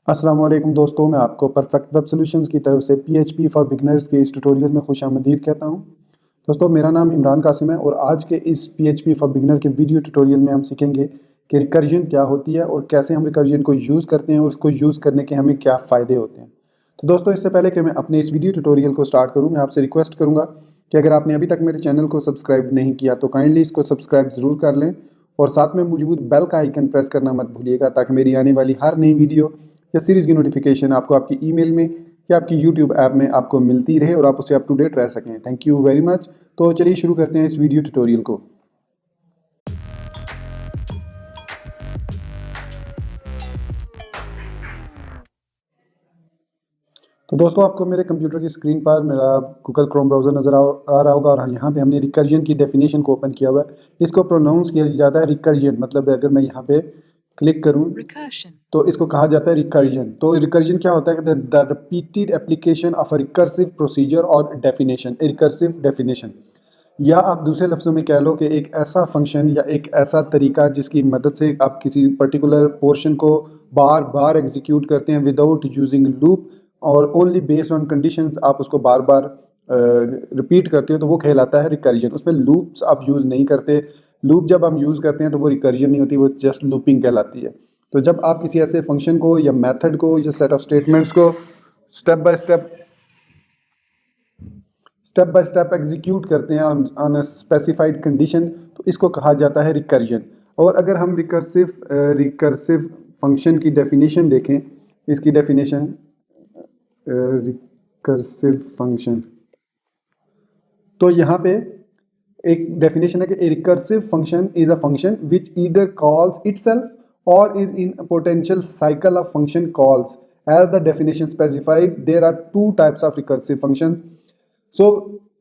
अस्सलाम वालेकुम दोस्तों, मैं आपको परफेक्ट वेब सॉल्यूशंस की तरफ से पीएचपी फॉर बिगनर्स के इस ट्यूटोरियल में खुशामदीद कहता हूं। दोस्तों, मेरा नाम इमरान कासिम है और आज के इस पीएचपी फॉर बिगनर के वीडियो ट्यूटोरियल में हम सीखेंगे कि रिकर्जन क्या होती है और कैसे हम रिकर्जन को यूज़ करते हैं और उसको यूज़ करने के हमें क्या फ़ायदे होते हैं। तो दोस्तों, इससे पहले कि मैं अपने इस वीडियो ट्यूटोरियल को स्टार्ट करूँ, मैं आपसे रिक्वेस्ट करूँगा कि अगर आपने अभी तक मेरे चैनल को सब्सक्राइब नहीं किया तो काइंडली इसको सब्सक्राइब ज़रूर कर लें और साथ में मौजूद बेल का आइकन प्रेस करना मत भूलिएगा ताकि मेरी आने वाली हर नई वीडियो या सीरीज़ की नोटिफिकेशन आपको आपकी ईमेल में या आपकी यूट्यूब ऐप में आपको मिलती रहे और आप उससे अप टू डेट रह सकें। Thank you very much. तो चलिए शुरू करते हैं इस वीडियो ट्यूटोरियल को। तो दोस्तों, आपको मेरे कंप्यूटर की स्क्रीन पर मेरा गूगल क्रोम ब्राउज़र नज़र आ रहा होगा और यहाँ पे हमने रिकर्जन की डेफिनेशन को ओपन किया हुआ है। इसको प्रोनाउंस किया जाता है रिकर्जन, मतलब अगर मैं यहाँ पे क्लिक करूँ तो इसको कहा जाता है रिकर्जन। तो रिकर्जन क्या होता है कि the repeated application of a recursive procedure और डेफिनेशन, रिकर्सिव डेफिनेशन, या आप दूसरे लफ्ज़ों में कह लो कि एक ऐसा फंक्शन या एक ऐसा तरीका जिसकी मदद से आप किसी पर्टिकुलर पोर्शन को बार बार एग्जीक्यूट करते हैं विदाउट यूजिंग लूप और ओनली बेस्ड ऑन कंडीशंस आप उसको बार बार रिपीट करते हो, तो वो कहलाता है रिकर्जन। उसमें लूप्स आप यूज़ नहीं करते। लूप जब हम यूज़ करते हैं तो वो रिकर्जन नहीं होती, वो जस्ट लूपिंग कहलाती है। तो जब आप किसी ऐसे फंक्शन को या मेथड को या सेट ऑफ स्टेटमेंट्स को स्टेप बाय स्टेप एग्जीक्यूट करते हैं ऑन अ स्पेसिफाइड कंडीशन, तो इसको कहा जाता है रिकर्जन। और अगर हम रिकर्सिव फंक्शन की डेफिनेशन देखें, इसकी डेफिनेशन रिकर्सिव फंक्शन, तो यहाँ पे एक डेफिनेशन है कि a recursive function is a function which either calls itself और is in potential cycle of function calls as the definition specifies. There are two types of recursive function. So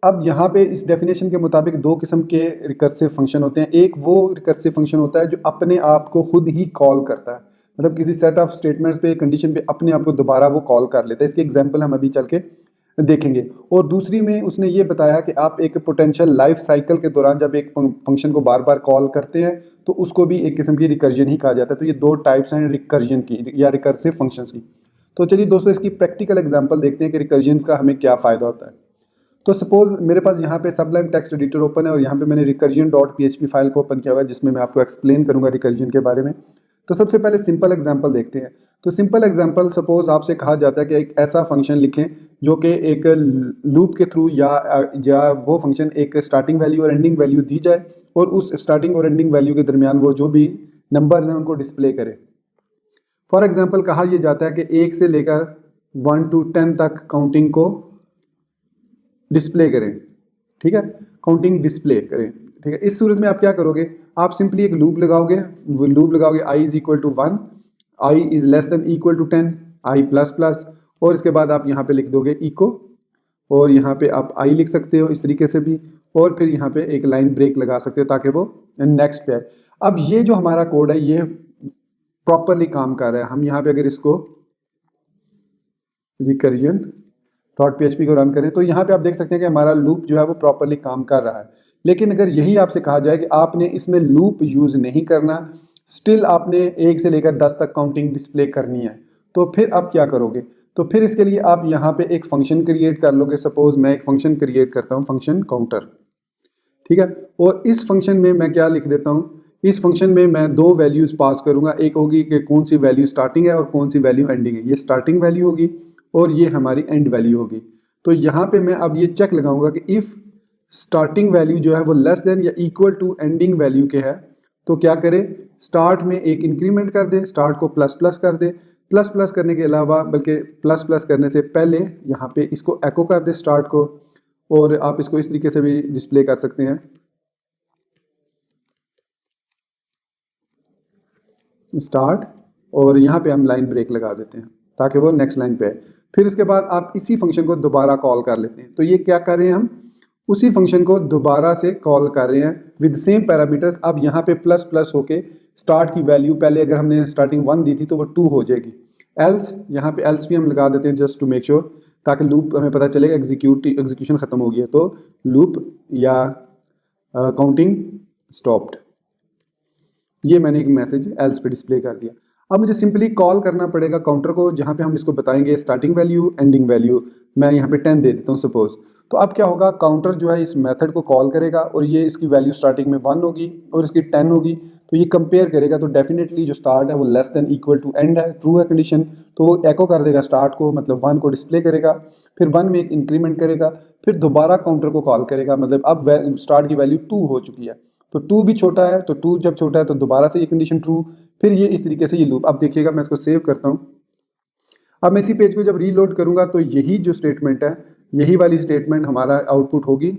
अब यहाँ पे इस डेफिनेशन के मुताबिक दो किस्म के रिकर्सिव फंक्शन होते हैं। एक वो रिकर्सिव फंक्शन होता है जो अपने आप को खुद ही कॉल करता है, मतलब किसी सेट ऑफ स्टेटमेंट्स पे कंडीशन पे अपने आप को दोबारा वो कॉल कर लेता है। इसकी एग्जांपल हम अभी चल के देखेंगे। और दूसरी में उसने ये बताया कि आप एक पोटेंशियल लाइफ साइकिल के दौरान जब एक फंक्शन को बार बार कॉल करते हैं तो उसको भी एक किस्म की रिकर्जन ही कहा जाता है। तो ये दो टाइप्स हैं रिकर्जन की या रिकर्सिव फंक्शंस की। तो चलिए दोस्तों, इसकी प्रैक्टिकल एग्जांपल देखते हैं कि रिकर्जन का हमें क्या फ़ायदा होता है। तो सपोज मेरे पास यहाँ पे सबलाइम टेक्स्ट एडिटर ओपन है और यहाँ पे मैंने रिकर्जन डॉट पीएचपी फाइल को ओपन किया हुआ है जिसमें मैं आपको एक्सप्लेन करूँगा रिकर्जन के बारे में। तो सबसे पहले सिंपल एग्जांपल देखते हैं। तो सिंपल एग्जांपल, सपोज आपसे कहा जाता है कि एक ऐसा फंक्शन लिखें जो कि एक लूप के थ्रू या वो फंक्शन एक स्टार्टिंग वैल्यू और एंडिंग वैल्यू दी जाए और उस स्टार्टिंग और एंडिंग वैल्यू के दरमियान वो जो भी नंबर हैं उनको डिस्प्ले करे। फॉर एग्जाम्पल कहा यह जाता है कि 1 से लेकर 1 to 10 तक काउंटिंग को डिस्प्ले करें। ठीक है, काउंटिंग डिस्प्ले करें। ठीक है, इस सूरत में आप क्या करोगे, आप सिंपली एक लूप लगाओगे। I is equal to 1, I is less than equal to 10, I plus plus, और इसके बाद आप यहाँ पे लिख दोगे इको, और यहाँ पे आप आई लिख सकते हो इस तरीके से भी, और फिर यहाँ पे एक लाइन ब्रेक लगा सकते हो ताकि वो नेक्स्ट पे आए। अब ये जो हमारा कोड है ये प्रॉपरली काम कर रहा है। हम यहाँ पे अगर इसको रिकर्जन डॉट पीएचपी को रन करें तो यहाँ पे आप देख सकते हैं कि हमारा लूप जो है वो प्रॉपरली काम कर रहा है। लेकिन अगर यही आपसे कहा जाए कि आपने इसमें लूप यूज़ नहीं करना, स्टिल आपने 1 से लेकर 10 तक काउंटिंग डिस्प्ले करनी है, तो फिर आप क्या करोगे। तो फिर इसके लिए आप यहाँ पे एक फंक्शन क्रिएट कर लोगे। सपोज मैं एक फंक्शन क्रिएट करता हूँ, फंक्शन काउंटर। ठीक है, और इस फंक्शन में मैं क्या लिख देता हूँ, इस फंक्शन में मैं दो वैल्यूज़ पास करूँगा। एक होगी कि कौन सी वैल्यू स्टार्टिंग है और कौन सी वैल्यू एंडिंग है। ये स्टार्टिंग वैल्यू होगी और ये हमारी एंड वैल्यू होगी। तो यहाँ पे मैं अब ये चेक लगाऊंगा कि इफ़ स्टार्टिंग वैल्यू जो है वो लेस देन या इक्वल टू एंडिंग वैल्यू के है तो क्या करे, स्टार्ट में एक इंक्रीमेंट कर दे, स्टार्ट को प्लस प्लस कर दे। प्लस प्लस करने के अलावा बल्कि प्लस प्लस करने से पहले यहाँ पे इसको एको कर दे स्टार्ट को, और आप इसको इस तरीके से भी डिस्प्ले कर सकते हैं, स्टार्ट, और यहाँ पे हम लाइन ब्रेक लगा देते हैं ताकि वो नेक्स्ट लाइन पे आए। फिर उसके बाद आप इसी फंक्शन को दोबारा कॉल कर लेते हैं। तो ये क्या कर रहे हैं, हम उसी फंक्शन को दोबारा से कॉल कर रहे हैं विद सेम पैरामीटर्स। अब यहाँ पे प्लस प्लस होके स्टार्ट की वैल्यू पहले अगर हमने स्टार्टिंग 1 दी थी तो वो 2 हो जाएगी। एल्स, यहाँ पे एल्स भी हम लगा देते हैं जस्ट टू मेक श्योर, ताकि लूप हमें पता चलेगा एग्जीक्यूशन खत्म हो गया, तो लूप या काउंटिंग स्टॉप्ड। ये मैंने एक मैसेज एल्स पे डिस्प्ले कर दिया। अब मुझे सिंपली कॉल करना पड़ेगा काउंटर को, जहाँ पे हम इसको बताएंगे स्टार्टिंग वैल्यू एंडिंग वैल्यू। मैं यहाँ पे 10 दे देता हूँ सपोज। तो अब क्या होगा, काउंटर जो है इस मेथड को कॉल करेगा और ये इसकी वैल्यू स्टार्टिंग में 1 होगी और इसकी 10 होगी। तो ये कंपेयर करेगा, तो डेफिनेटली जो स्टार्ट है वो less than equal to end है, ट्रू है कंडीशन। तो वो एको कर देगा स्टार्ट को, मतलब 1 को डिस्प्ले करेगा, फिर 1 में एक इंक्रीमेंट करेगा, फिर दोबारा काउंटर को कॉल करेगा, मतलब अब स्टार्ट की वैल्यू 2 हो चुकी है। तो 2 भी छोटा है, तो 2 जब छोटा है तो दोबारा से ये कंडीशन ट्रू, फिर ये इस तरीके से ये लूप। अब देखिएगा मैं इसको सेव करता हूँ। अब मैं इसी पेज को जब रीलोड करूंगा तो यही जो स्टेटमेंट है, यही वाली स्टेटमेंट हमारा आउटपुट होगी।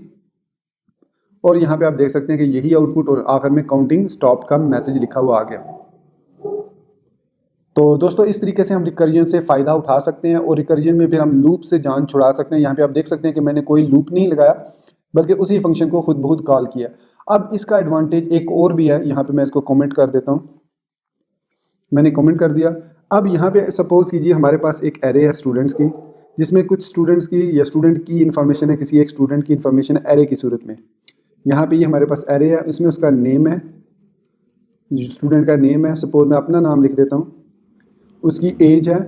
और यहाँ पे आप देख सकते हैं कि यही आउटपुट और आखिर में काउंटिंग स्टॉप का मैसेज लिखा हुआ आ गया। तो दोस्तों इस तरीके से हम रिकर्जन से फ़ायदा उठा सकते हैं और रिकर्जन में फिर हम लूप से जान छुड़ा सकते हैं। यहाँ पे आप देख सकते हैं कि मैंने कोई लूप नहीं लगाया, बल्कि उसी फंक्शन को खुद बहुत कॉल किया। अब इसका एडवांटेज एक और भी है, यहाँ पे मैं इसको कमेंट कर देता हूँ। मैंने कमेंट कर दिया। अब यहाँ पे सपोज कीजिए हमारे पास एक एरे है स्टूडेंट्स की, जिसमें कुछ स्टूडेंट्स की या स्टूडेंट की इन्फॉर्मेशन है, किसी एक स्टूडेंट की इन्फॉर्मेशन है एरे की सूरत में। यहाँ पे ये हमारे पास एरे है, इसमें उसका नेम है, स्टूडेंट का नेम है, सपोज मैं अपना नाम लिख देता हूँ, उसकी एज है,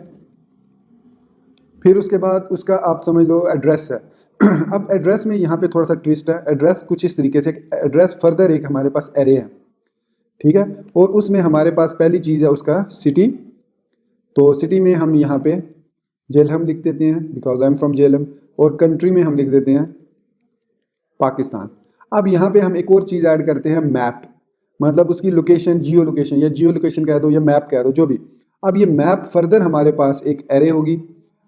फिर उसके बाद उसका आप समझ लो एड्रेस है। अब एड्रेस में यहाँ पे थोड़ा सा ट्विस्ट है, एड्रेस कुछ इस तरीके से, एड्रेस फर्दर एक हमारे पास एरे है, ठीक है। और उसमें हमारे पास पहली चीज़ है उसका सिटी। तो सिटी में हम यहाँ पे जेलहम लिख देते हैं, बिकॉज आई एम फ्रॉम जेलहम। और कंट्री में हम लिख देते हैं पाकिस्तान। अब यहाँ पे हम एक और चीज़ ऐड करते हैं, मैप, मतलब उसकी लोकेशन, जियो लोकेशन या जियो लोकेशन कह दो या मैप कह दो, जो भी। अब ये मैप फर्दर हमारे पास एक एरे होगी,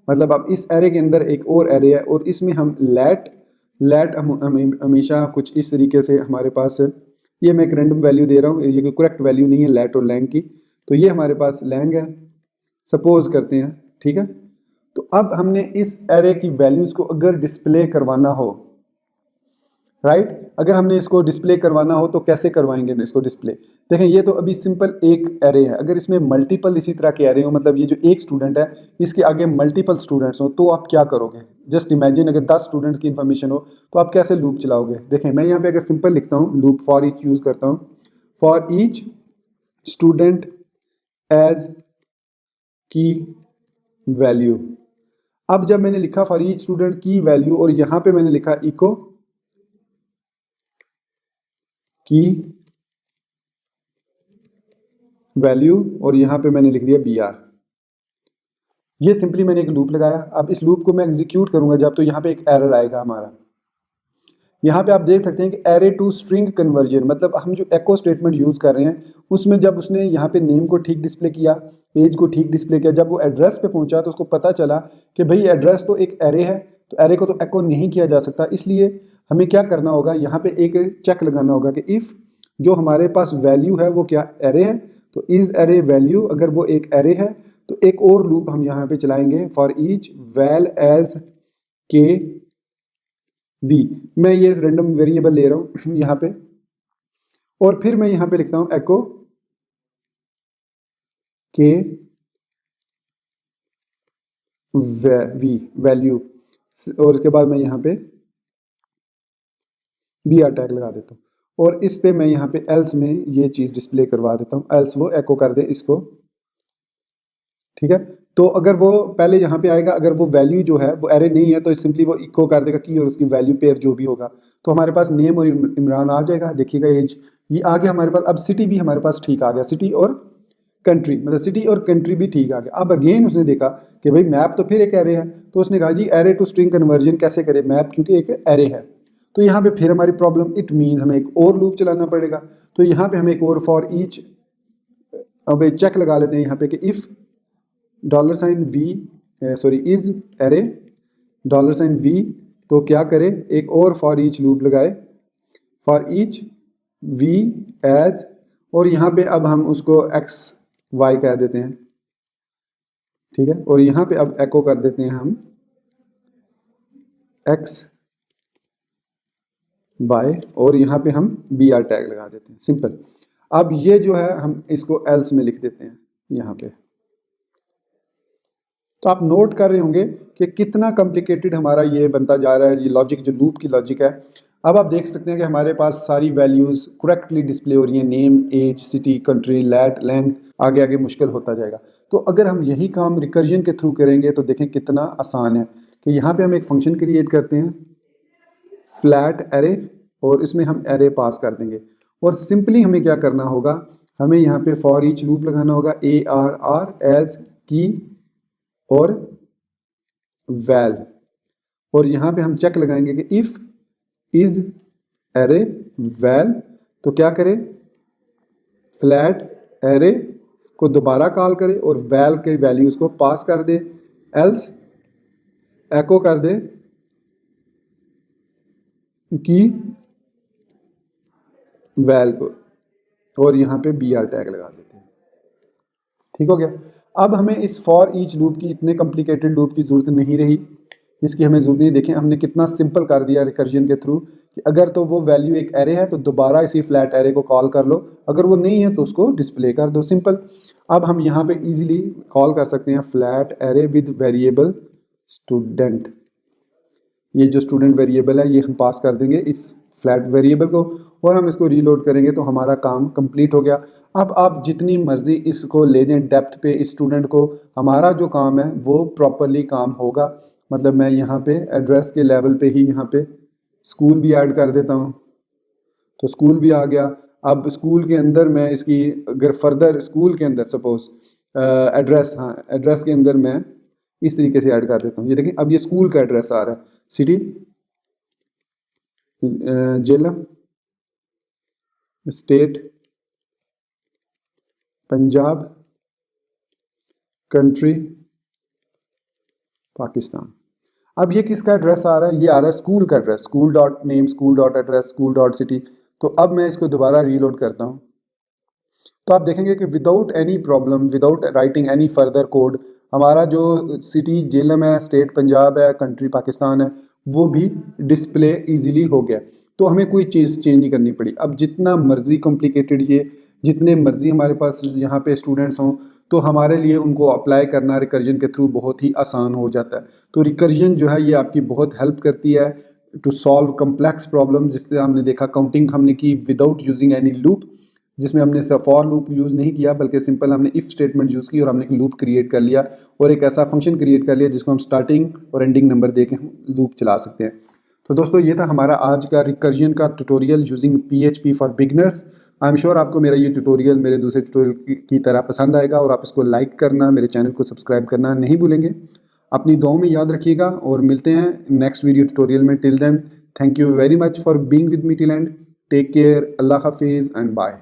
मतलब अब इस एरे के अंदर एक और एरे है और इसमें हम लेट हम हमेशा कुछ इस तरीके से हमारे पास, ये मैं एक रैंडम वैल्यू दे रहा हूँ, ये कोई करेक्ट वैल्यू नहीं है लेट और लैंग की। तो ये हमारे पास लैंग है, सपोज करते हैं, ठीक है। तो अब हमने इस एरे की वैल्यूज़ को अगर डिस्प्ले करवाना हो, राइट, अगर हमने इसको डिस्प्ले करवाना हो तो कैसे करवाएंगे इसको डिस्प्ले। देखें ये तो अभी सिंपल एक एरे है, अगर इसमें मल्टीपल इसी तरह के एरे हो, मतलब ये जो एक स्टूडेंट है इसके आगे मल्टीपल स्टूडेंट्स हो, तो आप क्या करोगे। जस्ट इमेजिन अगर 10 स्टूडेंट्स की इन्फॉर्मेशन हो तो आप कैसे लूप चलाओगे। देखें मैं यहाँ पे अगर सिंपल लिखता हूँ, लूप फॉर ईच यूज़ करता हूँ, फॉर ईच स्टूडेंट एज की वैल्यू। अब जब मैंने लिखा फॉर ईच स्टूडेंट की वैल्यू और यहाँ पे मैंने लिखा इको की वैल्यू और यहाँ पे मैंने लिख दिया br, ये सिंपली मैंने एक लूप लगाया। अब इस लूप को मैं एग्जीक्यूट करूंगा जब, तो यहाँ पे एक एरर आएगा हमारा। यहाँ पे आप देख सकते हैं कि एरे टू स्ट्रिंग कन्वर्जन, मतलब हम जो एको स्टेटमेंट यूज़ कर रहे हैं उसमें जब उसने यहाँ पे नेम को ठीक डिस्प्ले किया, एज को ठीक डिस्प्ले किया, जब वो एड्रेस पे पहुँचा तो उसको पता चला कि भाई एड्रेस तो एक एरे है, तो एरे को तो एको नहीं किया जा सकता। इसलिए हमें क्या करना होगा, यहाँ पे एक चेक लगाना होगा कि इफ़ जो हमारे पास वैल्यू है वो क्या एरे है, तो इज़ एरे वैल्यू, अगर वो एक एरे है तो एक और लूप हम यहाँ पे चलाएंगे, फॉर ईच वैल एज के वी। मैं ये रैंडम वेरिएबल ले रहा हूँ यहाँ पे, और फिर मैं यहाँ पे लिखता हूँ एको के वी वैल्यू, और इसके बाद मैं यहाँ पे बी आर टैग लगा देता हूँ। और इस पे मैं यहाँ पे एल्स में ये चीज़ डिस्प्ले करवा देता हूँ, एल्स वो एको कर दे इसको, ठीक है। तो अगर वो पहले यहाँ पे आएगा, अगर वो वैल्यू जो है वो एरे नहीं है तो सिंपली वो इको कर देगा की और उसकी वैल्यू पेयर जो भी होगा, तो हमारे पास नेम और इमरान आ जाएगा। देखिएगा एज ये आ गया हमारे पास। अब सिटी भी हमारे पास ठीक आ गया, सिटी और कंट्री, मतलब सिटी और कंट्री भी ठीक आ गया। अब अगेन उसने देखा कि भाई मैप तो फिर एक एरे है, तो उसने कहा जी एरे टू स्ट्रिंग कन्वर्जन कैसे करे मैप, क्योंकि एक एरे है। तो यहाँ पे फिर हमारी प्रॉब्लम, इट मीन हमें एक और लूप चलाना पड़ेगा। तो यहाँ पे हम एक और फॉर ईच, अब चेक लगा लेते हैं यहाँ पे कि if $v sorry is array $v, तो क्या करे, एक और फॉर ईच लूप लगाए, फॉर ईच v एज, और यहाँ पे अब हम उसको x y कह देते हैं, ठीक है। और यहाँ पे अब एको कर देते हैं हम x y, और यहाँ पे हम br टैग लगा देते हैं, सिंपल। अब ये जो है हम इसको एल्स में लिख देते हैं यहाँ पे। तो आप नोट कर रहे होंगे कि कितना कॉम्प्लिकेटेड हमारा ये बनता जा रहा है, ये लॉजिक जो लूप की लॉजिक है। अब आप देख सकते हैं कि हमारे पास सारी वैल्यूज़ करेक्टली डिस्प्ले हो रही हैं, name, age, city, country, lat, long, आगे आगे मुश्किल होता जाएगा। तो अगर हम यही काम रिकर्जन के थ्रू करेंगे तो देखें कितना आसान है कि यहाँ पे हम एक फंक्शन क्रिएट करते हैं फ्लैट एरे, और इसमें हम एरे पास कर देंगे। और सिंपली हमें क्या करना होगा, हमें यहाँ पे फॉर ईच लूप लगाना होगा, ARR एज की और वैल, और यहाँ पे हम चेक लगाएंगे कि इफ़ इज एरे वैल, तो क्या करे, फ्लैट एरे को दोबारा कॉल करे और वैल के वैल्यूज़ को पास कर दे, एल्स एको कर दे की वैल को, और यहाँ पे BR टैग लगा देते हैं। ठीक हो गया। अब हमें इस फॉर ईच लूप की, इतने कॉम्प्लिकेटेड लूप की ज़रूरत नहीं रही, इसकी हमें ज़रूरत नहीं। देखें हमने कितना सिंपल कर दिया रिकर्जन के थ्रू कि अगर तो वो वैल्यू एक एरे है तो दोबारा इसी फ्लैट एरे को कॉल कर लो, अगर वो नहीं है तो उसको डिस्प्ले कर दो, सिंपल। अब हम यहाँ पे इजीली कॉल कर सकते हैं flat array with variable student. ये जो स्टूडेंट वेरिएबल है ये हम पास कर देंगे इस फ्लैट वेरिएबल को, और हम इसको रीलोड करेंगे तो हमारा काम कंप्लीट हो गया। अब आप जितनी मर्जी इसको ले जाएं डेप्थ पे इस स्टूडेंट को, हमारा जो काम है वो प्रॉपरली काम होगा। मतलब मैं यहाँ पे एड्रेस के लेवल पे ही यहाँ पे स्कूल भी ऐड कर देता हूँ, तो स्कूल भी आ गया। अब स्कूल के अंदर मैं इसकी अगर फर्दर स्कूल के अंदर सपोज एड्रेस, हाँ एड्रेस के अंदर मैं इस तरीके से ऐड कर देता हूँ। ये देखें अब ये स्कूल का एड्रेस आ रहा है, city Jhelum, state Punjab, country Pakistan. अब ये किसका एड्रेस आ रहा है, ये आ रहा है स्कूल का address, school dot name, school dot address, school dot city. तो अब मैं इसको दोबारा रीलोड करता हूँ तो आप देखेंगे कि without any problem, without writing any further code, हमारा जो सिटी झेलम है, स्टेट पंजाब है, कंट्री पाकिस्तान है, वो भी डिस्प्ले इजीली हो गया। तो हमें कोई चीज़ चेंज नहीं करनी पड़ी। अब जितना मर्जी कॉम्प्लिकेटेड ये, जितने मर्जी हमारे पास यहाँ पे स्टूडेंट्स हों, तो हमारे लिए उनको अप्लाई करना रिकर्जन के थ्रू बहुत ही आसान हो जाता है। तो रिकर्जन जो है ये आपकी बहुत हेल्प करती है टू सॉल्व कम्प्लेक्स प्रॉब्लम। जिससे हमने देखा काउंटिंग हमने की विदाउट यूजिंग एनी लूप, जिसमें हमने फॉर लूप यूज़ नहीं किया बल्कि सिंपल हमने इफ़ स्टेटमेंट यूज़ की और हमने एक लूप क्रिएट कर लिया और एक ऐसा फंक्शन क्रिएट कर लिया जिसको हम स्टार्टिंग और एंडिंग नंबर दे के हम लूप चला सकते हैं। तो दोस्तों ये था हमारा आज का रिकर्जन का tutorial using PHP for beginners. I am sure आपको मेरा ये ट्यूटोरियल मेरे दूसरे ट्यूटोरियल की तरह पसंद आएगा और आप इसको लाइक करना, मेरे चैनल को सब्सक्राइब करना नहीं भूलेंगे। अपनी दुआओं में याद रखिएगा और मिलते हैं नेक्स्ट वीडियो ट्यूटोरियल में। Till then, thank you very much for being with me till end. Take care, अल्लाह हाफिज़ एंड बाय।